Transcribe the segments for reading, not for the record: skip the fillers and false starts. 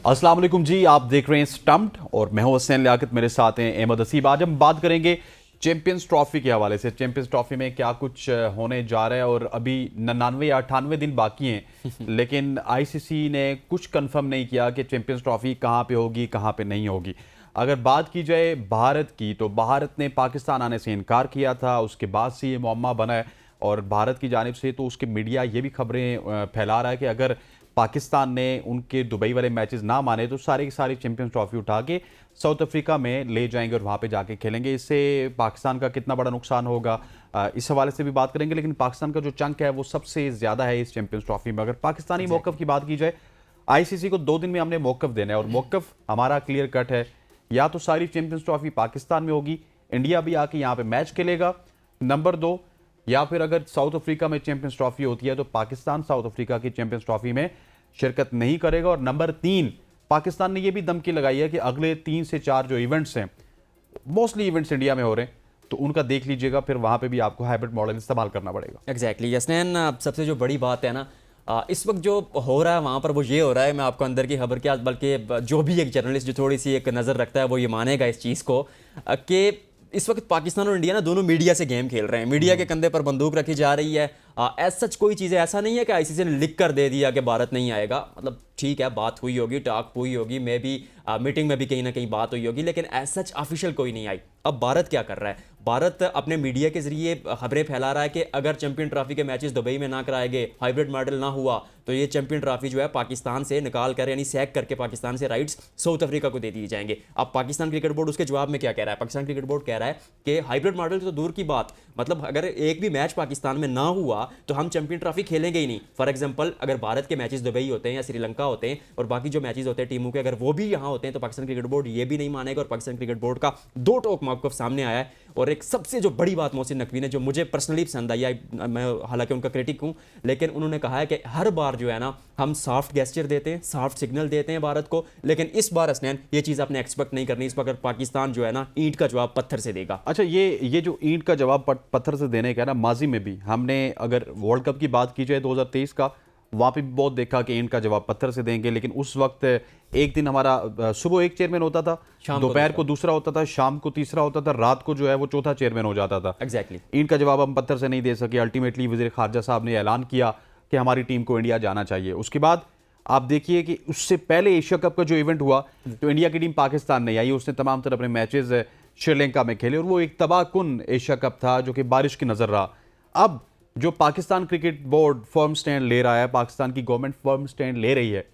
अस्सलाम वालेकुम जी, आप देख रहे हैं स्टम्प्ड और मैं हूं हसनैन लियाकत, मेरे साथ हैं अहमद हसीब। आज हम बात करेंगे चैंपियंस ट्रॉफी के हवाले से। चैंपियंस ट्रॉफी में क्या कुछ होने जा रहा है और अभी 99 या 98 दिन बाकी हैं लेकिन आईसीसी ने कुछ कंफर्म नहीं किया कि चैंपियंस ट्रॉफी कहां पे होगी, कहां पे नहीं होगी। अगर बात की जाए भारत की, तो भारत ने पाकिस्तान आने से इनकार किया था, उसके बाद से ये मुअम्मा बना है। और भारत की जानिब से तो उसके मीडिया ये भी खबरें फैला रहा है कि अगर पाकिस्तान ने उनके दुबई वाले मैचेस ना माने तो सारे की सारी चैंपियंस ट्रॉफी उठा के साउथ अफ्रीका में ले जाएंगे और वहाँ पे जाके खेलेंगे। इससे पाकिस्तान का कितना बड़ा नुकसान होगा, इस हवाले से भी बात करेंगे। लेकिन पाकिस्तान का जो चंक है वो सबसे ज़्यादा है इस चैंपियंस ट्रॉफी में। अगर पाकिस्तानी मौक़िफ़ की बात की जाए, आईसीसी को 2 दिन में हमने मौक़िफ़ देना है और मौक़िफ़ हमारा क्लियर कट है। या तो सारी चैंपियंस ट्रॉफी पाकिस्तान में होगी, इंडिया भी आके यहाँ पे मैच खेलेगा, नंबर 2, या फिर अगर साउथ अफ्रीका में चैंपियंस ट्रॉफी होती है तो पाकिस्तान साउथ अफ्रीका की चैंपियंस ट्रॉफी में शिरकत नहीं करेगा। और नंबर 3, पाकिस्तान ने यह भी धमकी लगाई है कि अगले 3 से 4 जो इवेंट्स हैं, मोस्टली इवेंट्स इंडिया में हो रहे हैं, तो उनका देख लीजिएगा, फिर वहां पे भी आपको हाइब्रिड मॉडल इस्तेमाल करना पड़ेगा। एग्जैक्टली यस्नैन, सबसे जो बड़ी बात है ना, इस वक्त जो हो रहा है वहाँ पर वो ये हो रहा है, मैं आपको अंदर की खबर क्या, बल्कि जो भी एक जर्नलिस्ट जो थोड़ी सी एक नज़र रखता है वो ये मानेगा इस चीज़ को कि इस वक्त पाकिस्तान और इंडिया ना दोनों मीडिया से गेम खेल रहे हैं। मीडिया के कंधे पर बंदूक रखी जा रही है। एज सच कोई चीज़ें ऐसा नहीं है कि आईसीसी ने लिख कर दे दिया कि भारत नहीं आएगा। मतलब ठीक है, बात हुई होगी, टॉक हुई होगी, मे भी मीटिंग में भी कहीं ना कहीं बात हुई होगी, लेकिन एज सच ऑफिशियल कोई नहीं आई। अब भारत क्या कर रहा है? भारत अपने मीडिया के जरिए खबरें फैला रहा है कि अगर चैंपियन ट्रॉफी के मैचेस दुबई में ना कराए गए, हाइब्रिड मॉडल ना हुआ, तो ये चैंपियन ट्रॉफी जो है पाकिस्तान से निकाल कर, यानी सैक करके पाकिस्तान से राइट्स साउथ अफ्रीका को दे दिए जाएंगे। अब पाकिस्तान क्रिकेट बोर्ड उसके जवाब में क्या कह रहा है? पाकिस्तान क्रिकेट बोर्ड कह रहा है कि हाइब्रिड मॉडल तो दूर की बात, मतलब अगर एक भी मैच पाकिस्तान में ना हुआ तो हम चैंपियन ट्रॉफी खेलेंगे ही नहीं। फॉर एग्जांपल, अगर भारत के मैचेस दुबई होते हैं या श्रीलंका होते हैं और बाकी जो मैचेस होते हैं टीमों के, अगर वो भी यहाँ होते हैं तो पाकिस्तान क्रिकेट बोर्ड ये भी नहीं मानेगा। और पाकिस्तान क्रिकेट बोर्ड का 2 टोक मौक़िफ़ सामने आया है। और एक सबसे जो बड़ी बात मोहसिन नकवी ने, जो मुझे पर्सनली पसंद आई, मैं हालांकि उनका क्रिटिक हूं, लेकिन उन्होंने कहा है कि हर बार जो है ना हम सॉफ्ट गेस्चर देते हैं, सॉफ्ट सिग्नल देते हैं भारत को, लेकिन इस बार हसनैन ये चीज़ आपने एक्सपेक्ट नहीं करनी। इस बार पाकिस्तान जो है ना ईंट का जवाब पत्थर से देगा। अच्छा, ये जो ईंट का जवाब पत्थर से देने का ना, माजी में भी हमने, अगर वर्ल्ड कप की बात की जाए 2023 का, वहाँ पे भी बहुत देखा कि ईंट का जवाब पत्थर से देंगे। लेकिन उस वक्त एक दिन हमारा सुबह एक चेयरमैन होता था, दोपहर को दूसरा होता था, शाम को तीसरा होता था, रात को जो है वो चौथा चेयरमैन हो जाता था। एग्जैक्टली ईंट का जवाब हम पत्थर से नहीं दे सके। अल्टीमेटली वज़ीर ख़ारजा साहब ने ऐलान किया कि हमारी टीम को इंडिया जाना चाहिए। उसके बाद आप देखिए कि उससे पहले एशिया कप का जो इवेंट हुआ तो इंडिया की टीम पाकिस्तान नहीं आई, उसने तमाम तरह अपने मैचेस श्रीलंका में खेले और वो एक तबाहकुन एशिया कप था जो कि बारिश की नज़र रहा। अब जो Pakistan cricket board firm stand ले रहा है, पाकिस्तान की गवर्नमेंट फर्म स्टैंड ले रही है,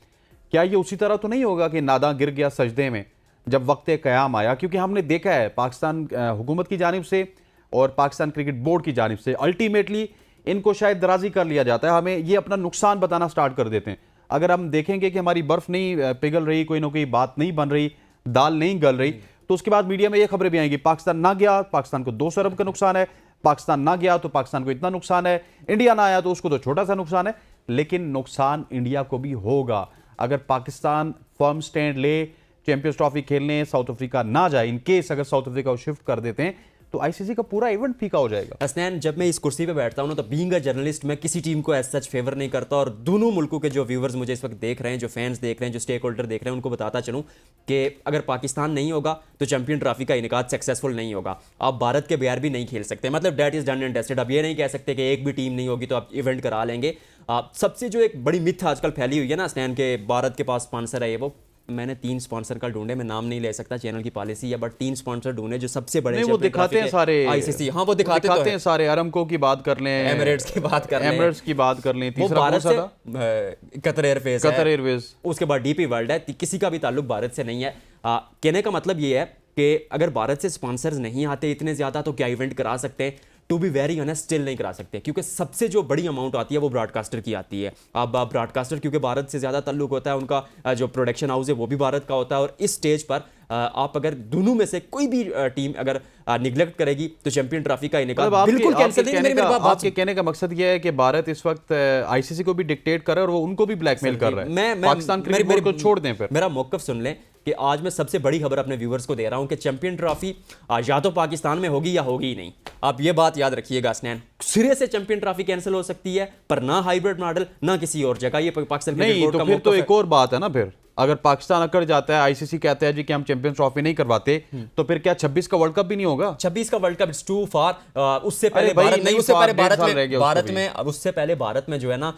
क्या ये उसी तरह तो नहीं होगा कि नादा गिर गया सजदे में जब वक्त क़याम आया? क्योंकि हमने देखा है पाकिस्तान हुकूमत की जानिब से और पाकिस्तान क्रिकेट बोर्ड की जानिब से अल्टीमेटली इनको शायद दराजी कर लिया जाता है। हमें ये अपना नुकसान बताना स्टार्ट कर देते हैं। अगर हम देखेंगे कि हमारी बर्फ़ नहीं पिघल रही, कोई ना कोई बात नहीं बन रही, दाल नहीं गल रही, तो उसके बाद मीडिया में ये खबरें भी आएंगी, पाकिस्तान ना गया, पाकिस्तान को 200 अरब का नुकसान है, पाकिस्तान ना गया तो पाकिस्तान को इतना नुकसान है, इंडिया ना आया तो उसको तो छोटा सा नुकसान है। लेकिन नुकसान इंडिया को भी होगा अगर पाकिस्तान फर्म स्टैंड ले, चैंपियंस ट्रॉफी खेलने साउथ अफ्रीका ना जाए। इन केस अगर साउथ अफ्रीका को शिफ्ट कर देते हैं तो आईसीसी का पूरा इवेंट फीका हो जाएगा। हसनैन, जब मैं इस कुर्सी पे बैठता हूँ ना, तो बीइंग अ जर्नलिस्ट मैं किसी टीम को एज सच फेवर नहीं करता। और दोनों मुल्कों के जो व्यूवर्स मुझे इस वक्त देख रहे हैं, जो फैंस देख रहे हैं, जो स्टेक होल्डर देख रहे हैं, उनको बताता चलूँ कि अगर पाकिस्तान नहीं होगा तो चैंपियन ट्रॉफी का इनेकाद सक्सेसफुल नहीं होगा। आप भारत के बगैर भी नहीं खेल सकते, मतलब that is done and dusted. अब ये नहीं कह सकते कि एक भी टीम नहीं होगी तो आप इवेंट करा लेंगे। सबसे जो एक बड़ी मिथ आजकल फैली हुई है ना हसनैन, के भारत के पास स्पॉन्सर है, ये वो, मैंने 3 स्पॉन्सर का ढूंढे, मैं नाम नहीं ले सकता, चैनल की पॉलिसी है, बट 3 स्पॉन्सर ढूंढे जो सबसे बड़े वो दिखाते हैं सारे आईसीसी। हाँ, वो दिखाते हैं सारे। अरमको की बात कर लें, एमिरेट्स की बात कर लें, एमिरेट्स की बात कर लें, तीसरा भारत कौन से सा था? कतर एयरवेज, कतर एयरवेज, उसके बाद डीपी वर्ल्ड है। किसी का भी ताल्लुक भारत से नहीं है। कहने का मतलब ये है कि अगर भारत से स्पॉन्सर्स नहीं आते इतने ज्यादा तो क्या इवेंट करा सकते हैं? To be very honest, still नहीं करा सकते, क्योंकि सबसे जो बड़ी अमाउंट आती है वो ब्रॉडकास्टर की आती है। अब ब्रॉडकास्टर क्योंकि भारत से ज़्यादा ताल्लुक होता है, उनका जो प्रोडक्शन हाउस है वो भी भारत का होता है। और इस स्टेज पर आप अगर दोनों में से कोई भी टीम अगर निगलेक्ट करेगी तो चैंपियन ट्रॉफी का इनेकाद बिल्कुल कैंसिल नहीं। आपके कहने का मकसद यह है कि भारत इस वक्त आईसीसी को भी डिक्टेट कर रहा है और वो उनको भी ब्लैकमेल कर रहा है। पाकिस्तान क्रिकेट बोर्ड को छोड़ दें। फिर मेरा मौक़िफ़ सुन लें कि आज मैं सबसे बड़ी खबर अपने व्यूवर्स को दे रहा हूं कि चैंपियन ट्रॉफी या तो पाकिस्तान में होगी या होगी ही नहीं। आप ये बात याद रखिएगा हसनैन, सिरे से चैंपियन ट्रॉफी कैंसिल हो सकती है, पर ना हाइब्रिड मॉडल ना किसी और जगह। ये पाकिस्तान नहीं, तो फिर तो एक और बात है ना, फिर अगर पाकिस्तान अकड़ जाता है, आईसीसी कहता है जी कि हम चैंपियंस ट्रॉफी नहीं करवाते, तो फिर क्या 26 का वर्ल्ड कप भी नहीं होगा? 26 का वर्ल्ड कप इट्स टू फार। उससे पहले भाई, भारत नहीं, नहीं उससे far, पहले डेढ़ भारत साल में रह गया उसको भी। उससे पहले भारत में जो है ना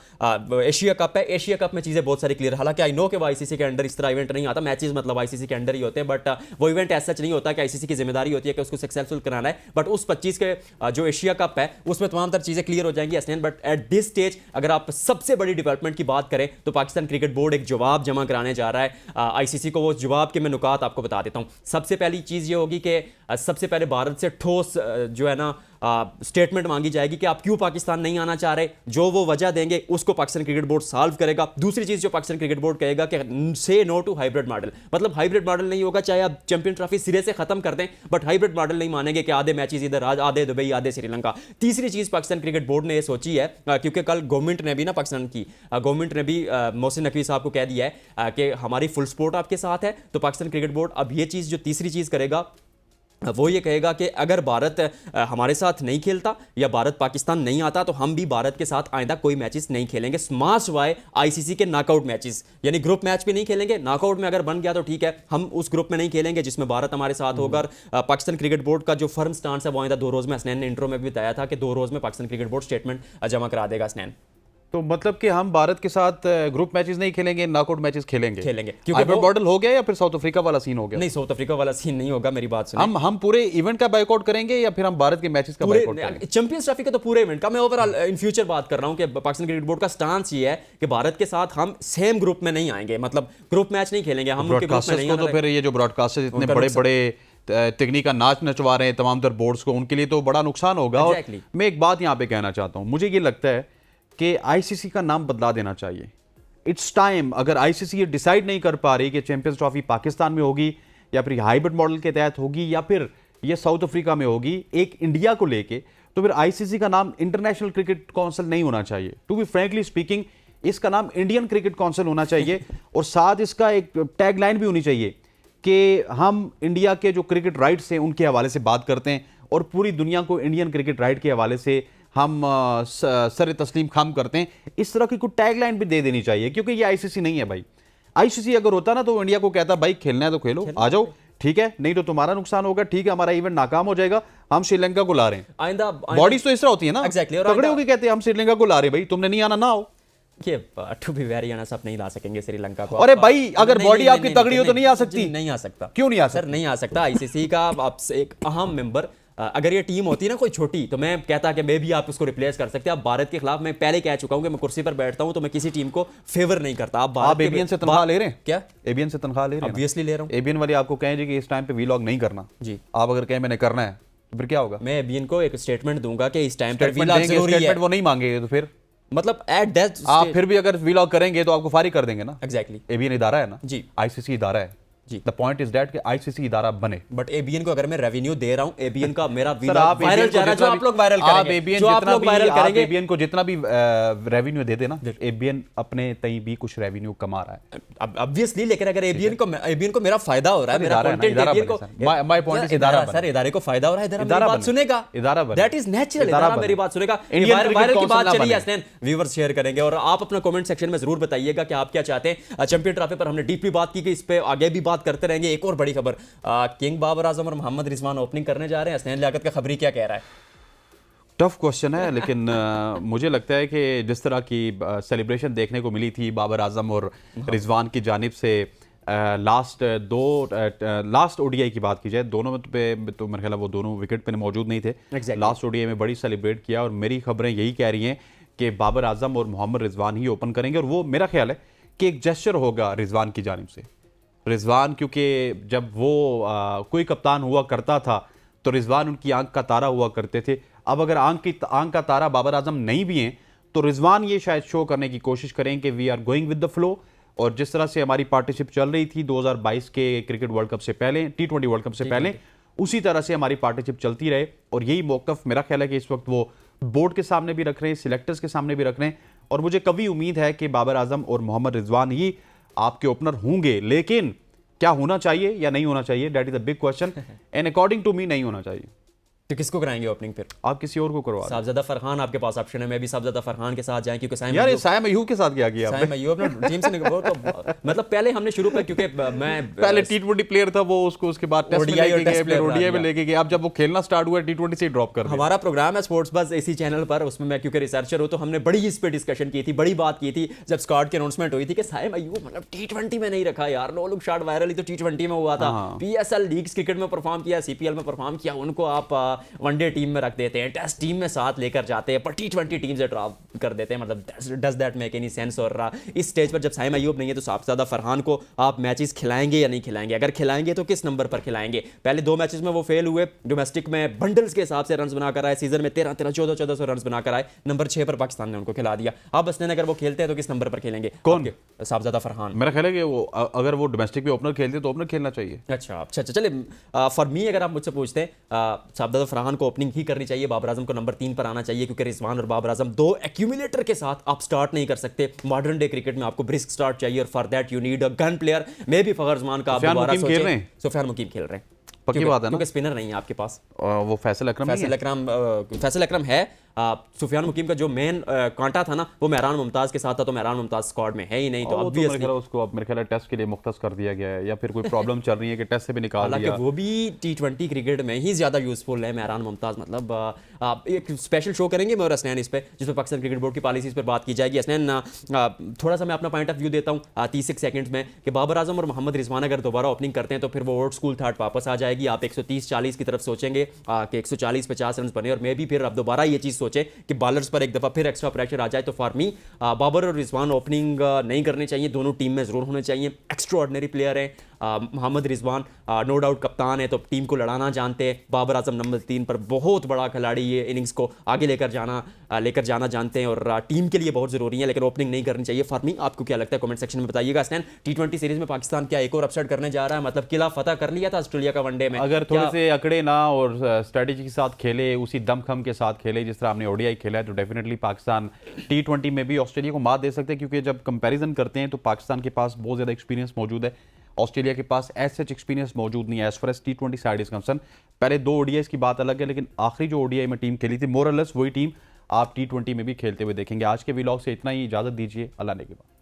एशिया कप है। एशिया कप में चीजें बहुत सारी क्लियर, हालांकि आई नो कि आईसीसी के अंडर इस तरह इवेंट नहीं आता, मैचेस मतलब आईसीसी के अंडर ही होते हैं, बट वो इवेंट ऐसा नहीं होता कि आईसीसी की जिम्मेदारी होती है कि उसको सक्सेसफुल कराना है। बट उस 25 के जो एशिया कप है उसमें तमाम तरह चीजें क्लियर हो जाएंगी Hasnain. But at this stage अगर आप सबसे बड़ी डेवलपमेंट की बात करें तो पाकिस्तान क्रिकेट बोर्ड एक जवाब जमा कराने जा रहा है आईसीसी को। वो जवाब के मैं नुकात आपको बता देता हूं। सबसे पहली चीज ये होगी कि सबसे पहले भारत से ठोस जो है ना स्टेटमेंट मांगी जाएगी कि आप क्यों पाकिस्तान नहीं आना चाह रहे। जो वो वजह देंगे उसको पाकिस्तान क्रिकेट बोर्ड सॉल्व करेगा। दूसरी चीज जो पाकिस्तान क्रिकेट बोर्ड कहेगा कि से नो टू हाइब्रिड मॉडल, मतलब हाइब्रिड मॉडल नहीं होगा, चाहे आप चैंपियन ट्रॉफी सिरे से खत्म कर दें, बट हाइब्रिड मॉडल नहीं मानेंगे कि आधे मैचेस इधर आधे दुबई आधे श्रीलंका। तीसरी चीज पाकिस्तान क्रिकेट बोर्ड ने यह सोची है, क्योंकि कल गवर्नमेंट ने भी ना, पाकिस्तान की गवर्नमेंट ने भी मोहसिन नकवी साहब को कह दिया है कि हमारी फुल सपोर्ट आपके साथ है। तो पाकिस्तान क्रिकेट बोर्ड अब ये चीज जो तीसरी चीज करेगा वो ये कहेगा कि अगर भारत हमारे साथ नहीं खेलता या भारत पाकिस्तान नहीं आता तो हम भी भारत के साथ आइंदा कोई मैचेस नहीं खेलेंगे, स्माश वाई आईसीसी के नॉकआउट मैचेस, यानी ग्रुप मैच भी नहीं खेलेंगे। नॉकआउट में अगर बन गया तो ठीक है, हम उस ग्रुप में नहीं खेलेंगे जिसमें भारत हमारे साथ होगा। पाकिस्तान क्रिकेट बोर्ड का जो फर्म स्टांस है वो आइंदा 2 रोज में, हसनैन ने इंट्रो में भी बताया था कि 2 रोज में पाकिस्तान क्रिकेट बोर्ड स्टेटमेंट जमा करा देगा हसनैन। तो मतलब कि हम भारत के साथ ग्रुप मैचेस नहीं खेलेंगे, नॉकआउट मैचेस खेलेंगे क्योंकि हाइब्रिड मॉडल हो गया या फिर साउथ अफ्रीका वाला सीन हो गया? नहीं, साउथ अफ्रीका वाला सीन नहीं होगा, मेरी बात सुनिए। हम पूरे इवेंट का बायकॉट करेंगे या फिर हम भारत के मैचेस का बायकॉट करेंगे? चैंपियंस ट्रॉफी का तो पूरे इवेंट का मैं ओवरऑल इन फ्यूचर बात कर रहा हूं कि पाकिस्तान क्रिकेट बोर्ड का स्टांस ये है कि भारत के साथ हम सेम ग्रुप में नहीं आएंगे, मतलब ग्रुप मैच नहीं खेलेंगे हम उनके ग्रुप में नहीं तो फिर ये जो ब्रॉडकास्टर्स इतने बड़े बड़े तकनीक का नाच नचवा रहे हैं तमाम तर बोर्ड्स को, उनके लिए तो बड़ा नुकसान होगा। और मैं एक बात यहाँ पे कहना चाहता हूँ, मुझे ये लगता है कि आईसीसी का नाम बदला देना चाहिए। It's time. अगर आईसीसी ये डिसाइड नहीं कर पा रही कि चैंपियंस ट्रॉफी पाकिस्तान में होगी या फिर हाइब्रिड मॉडल के तहत होगी या फिर ये साउथ अफ्रीका में होगी एक इंडिया को लेके, तो फिर आईसीसी का नाम इंटरनेशनल क्रिकेट काउंसिल नहीं होना चाहिए। टू बी फ्रैंकली स्पीकिंग, इसका नाम इंडियन क्रिकेट काउंसिल होना चाहिए और साथ इसका एक टैगलाइन भी होनी चाहिए कि हम इंडिया के जो क्रिकेट राइट्स हैं उनके हवाले से बात करते हैं और पूरी दुनिया को इंडियन क्रिकेट राइट के हवाले से हम सर तस्लीम खाम करते हैं। इस तरह की कोई टैगलाइन भी दे देनी चाहिए, क्योंकि ये आईसीसी नहीं है भाई। आईसीसी अगर होता ना तो इंडिया को कहता भाई खेलना है तो खेलो, आ जाओ, ठीक है, नहीं तो तुम्हारा नुकसान होगा, ठीक है, हमारा इवेंट नाकाम हो जाएगा, हम श्रीलंका को ला रहे हैं। आइंदा बॉडीज तो इस तरह होती है ना, एग्जैक्टली, तगड़े होके कहते हैं हम श्रीलंका को ला रहे, भाई तुमने नहीं आना ना आओ। ये टू बी वेरी ऑनेस्ट आप नहीं ला सकेंगे श्रीलंका को। अरे भाई अगर बॉडी आपकी तगड़ी हो तो नहीं आ सकती? नहीं आ सकता। क्यों नहीं आ सकता? सर नहीं आ सकता। आईसीसी का आपसे एक अहम मेंबर, अगर ये टीम होती ना कोई छोटी, तो मैं कहता कि मैं भी आप उसको रिप्लेस कर सकते हैं। आप भारत के खिलाफ, मैं पहले कह चुका हूं कि मैं कुर्सी पर बैठता हूं तो मैं किसी टीम को फेवर नहीं करता। आप एबीएन से तनख्वाह ले रहे हैं? क्या एबीएन से तनख्वाह ले रहे हैं? ऑब्वियसली ले रहा हूं। एबीएन वाले आपको कहें कि इस टाइम पे वीलॉग नहीं करना जी, आप अगर कहें मैंने करना है तो फिर क्या होगा? मैं एबीएन को एक स्टेटमेंट दूंगा कि इस टाइम पर स्टेटमेंट वीलॉग देंगे, जरूरी है। स्टेटमेंट वो नहीं मांगेंगे तो फिर मतलब एट दैट आप फिर भी अगर वीलॉग करेंगे तो आपको फारिग कर देंगे ना। एग्जैक्टली। एबीएन इदारा है ना जी, आईसीसी इदारा है जी। द पॉइंट इज दैट कि आईसीसी इदारा बने। बट एबीएन को अगर मैं रेवेन्यू दे रहा हूं, एबीएन का मेरा आप वायरल जा रहा है, जो आप लोग वायरल करेंगे, जो आप लोग वायरल करेंगे, एबीएन को जितना भी रेवेन्यू दे देना, एबीएन अपने तई भी कुछ रेवेन्यू कमा रहा है ऑब्वियसली। लेकिन अगर एबीएन को मेरा फायदा हो रहा है, मेरा कंटेंट एबीएन को, माय पॉइंट इज इदारा सर इदारे को फायदा हो रहा है, इदारा मेरी बात सुनेगा, इदारा दैट इज नेचुरल, इदारा मेरी बात सुनेगा। वायरल की बात चली है हसनैन, व्यूअर्स शेयर करेंगे और आप अपना कमेंट सेक्शन में जरूर बताइएगा कि आप क्या चाहते हैं। चैंपियन ट्रॉफी पर हमने डीपली बात की, इस पे आगे भी बात करते रहेंगे। एक और बड़ी खबर, किंग बाबर आजम और मोहम्मद रिजवान ओपनिंग करने जा रहे हैं। हसनैन लियाकत का खबरी क्या कह रहा है? टफ क्वेश्चन है, लेकिन मुझे लगता है कि जिस तरह की सेलिब्रेशन देखने को मिली थी बाबर आजम और रिजवान की जानिब से, लास्ट ओडीआई की बात की जाए, दोनों में तो मेरे ख्याल वो दोनों विकेट पे मौजूद नहीं थे। लास्ट ओडीआई में बड़ी सेलिब्रेट किया और मेरी खबरें यही कह रही हैं कि बाबर आजम और मोहम्मद रिजवान ही ओपन करेंगे और वो मेरा ख्याल है कि एक जेस्चर होगा रिजवान की जानिब से। रिजवान क्योंकि जब वो कोई कप्तान हुआ करता था तो रिजवान उनकी आंख का तारा हुआ करते थे। अब अगर आंख का तारा बाबर आजम नहीं भी हैं तो रिजवान ये शायद शो करने की कोशिश करें कि we are going with the flow. और जिस तरह से हमारी पार्टनरशिप चल रही थी 2022 के क्रिकेट वर्ल्ड कप से पहले, T20 वर्ल्ड कप से पहले, उसी तरह से हमारी पार्टनरशिप चलती रहे। और यही मौकफ मेरा ख्याल है कि इस वक्त वो बोर्ड के सामने भी रख रहे हैं, सिलेक्टर्स के सामने भी रख रहे हैं। और मुझे कभी उम्मीद है कि बाबर आजम और मोहम्मद रिजवान ही आपके ओपनर होंगे। लेकिन क्या होना चाहिए या नहीं होना चाहिए, that is a big question, and according to me नहीं होना चाहिए। तो किसको कराएंगे ओपनिंग फिर? आप किसी और को करवा दें। साहबजादा फरहान आपके पास ऑप्शन है, मैं भी साहबजादा फरहान के साथ जाएं, क्योंकि यार ये साइम अयूब के साथ क्या किया आपने? साइम अय्यूब ना टीम से वो तो मतलब पहले हमने शुरू पे, क्योंकि मैं पहले T20 प्लेयर था वो, उसको उसके बाद टेस्ट में ODI और लेके गए, टेस्ट फिर प्लेयर ओडीआई में बना लेके गए। अब जब वो खेलना स्टार्ट हुआ T20 से ही ड्रॉप कर दिया। हमारा प्रोग्राम है स्पोर्ट्स बज़ इसी चैनल पर, उसमें मैं क्योंकि रिसर्चर हूं तो हमने बड़ी इस पे डिस्कशन की थी, बड़ी बात की थी जब स्क्वाड की अनाउंसमेंट हुई थी कि साइम अय्यूब मतलब T20 में नहीं रखा यार। नो लुक शॉट वायरल ही तो T20 में हुआ था, PSL लीग्स क्रिकेट में परफॉर्म किया, CPL में परफॉर्म किया, उनको आप वनडे टीम में रख देते हैं, टेस्ट टीम में साथ लेकर जाते हैं, पर T20 टीम से ड्रॉप कर देते हैं। मतलब does that make any sense? और इस स्टेज पर जब साइम अय्यूब नहीं है तो साहबजादा फरहान को आप मैचेस खिलाएंगे या नहीं खिलाएंगे? अगर खिलाएंगे तो किस नंबर पर खिलाएंगे? पहले 2 मैचेस में वो फेल हुए, डोमेस्टिक में बंडल्स के हिसाब से रन बनाकर आए, सीजन में 13-13, 14-14 रन बनाकर आए, नंबर 6 पर पाकिस्तान ने उनको खिला दिया। अब हसनैन अगर वो खेलते हैं तो किस नंबर पर खेलेंगे? कौन? साहबजादा फरहान। मेरा ख्याल है कि वो अगर वो डोमेस्टिक पे ओपनर खेलते तो ओपनर खेलना चाहिए। अच्छा, चलिए फॉर मी अगर आप मुझसे पूछते हैं साहबजादा फरहान को ओपनिंग ही करनी चाहिए, बाबर आजम को नंबर 3 पर आना चाहिए, क्योंकि रिजवान और बाबर आजम 2 एक्यूमुलेटर के साथ आप स्टार्ट नहीं कर सकते। मॉडर्न डे क्रिकेट में आपको ब्रिस्क स्टार्ट चाहिए, और for that you need a gun player. मे भी फखर उस्मान का आप दोबारा सोचें। सुफियान मुकीम खेल रहे हैं, पक्की बात है ना, क्योंकि स्पिनर नहीं है आपके पास। वो फैसल अकरम है। सुफियान मुकीम का जो मेन कांटा था ना वो मेहरान मुमताज़ के साथ था, तो मेहरान मुमताज़ स्क्वाड में है ही नहीं, तो ऑब्वियसली उसको अब मेरे ख्याल है टेस्ट के लिए मुख्तस कर दिया गया है, या फिर कोई प्रॉब्लम चल रही है कि टेस्ट से भी निकाल दिया। हालांकि वो भी T20 क्रिकेट में ही ज़्यादा यूजफुल है मेहरान मुमताज़। मतलब एक स्पेशल शो करेंगे मैं और हसनैन इस पे, जिसमें पाकिस्तान क्रिकेट बोर्ड की पॉलिसीज़ पर बात की जाएगी। हसनैन थोड़ा सा मैं अपना पॉइंट ऑफ व्यू देता हूँ 30 सेकंड में, कि बाबर आजम और मोहम्मद रिजवान अगर दोबारा ओपनिंग करते हैं तो फिर वो ओल्ड स्कूल थॉट वापस आ जाएगी। आप 130-40 की तरफ सोचेंगे कि 140-50 रन बने, और मे भी फिर अब दोबारा ये चीज़ सोचें कि बॉलर्स पर एक दफ़ा फिर एक्स्ट्रा प्रेशर आ जाए। तो फॉर मी बाबर और रिजवान ओपनिंग नहीं करने चाहिए, दोनों टीम में ज़रूर होने चाहिए। एक्स्ट्रा ऑर्डिनरी प्लेयर हैं मोहम्मद रिजवान, नो डाउट कप्तान है, तो टीम को लड़ाना जानते हैं। बाबर आजम नंबर 3 पर बहुत बड़ा खिलाड़ी, ये इनिंग्स को आगे लेकर जाना जानते हैं और टीम के लिए बहुत ज़रूरी है, लेकिन ओपनिंग नहीं करनी चाहिए। फॉर मी आपको क्या लगता है कमेंट सेक्शन में बताइएगा। हसनैन, T20 सीरीज में पाकिस्तान क्या एक और अपसेट करने जा रहा है? मतलब किला फतह कर लिया था ऑस्ट्रेलिया का वनडे में, अगर थोड़े से अकड़े ना और स्ट्रेटेजी के साथ खेले, उसी दमखम के साथ खेले जिस तरह हमने ओडीआई खेला है, तो डेफिनेटली पाकिस्तान T20 में भी ऑस्ट्रेलिया को मात दे सकते हैं। क्योंकि जब कंपैरिजन करते हैं तो पाकिस्तान के पास बहुत ज़्यादा एक्सपीरियंस मौजूद है, ऑस्ट्रेलिया के पास एज सच एक्सपीरियंस मौजूद नहीं है as far as T20 side is concern. पहले 2 ओडीआईस की बात अलग है, लेकिन आखिरी जो ओडीआई में टीम खेली थी मोर और लेस वही टीम आप T20 में भी खेलते हुए देखेंगे। आज के व्लॉग से इतना ही, इजाज़त दीजिए, अल्लाह ने के बाद।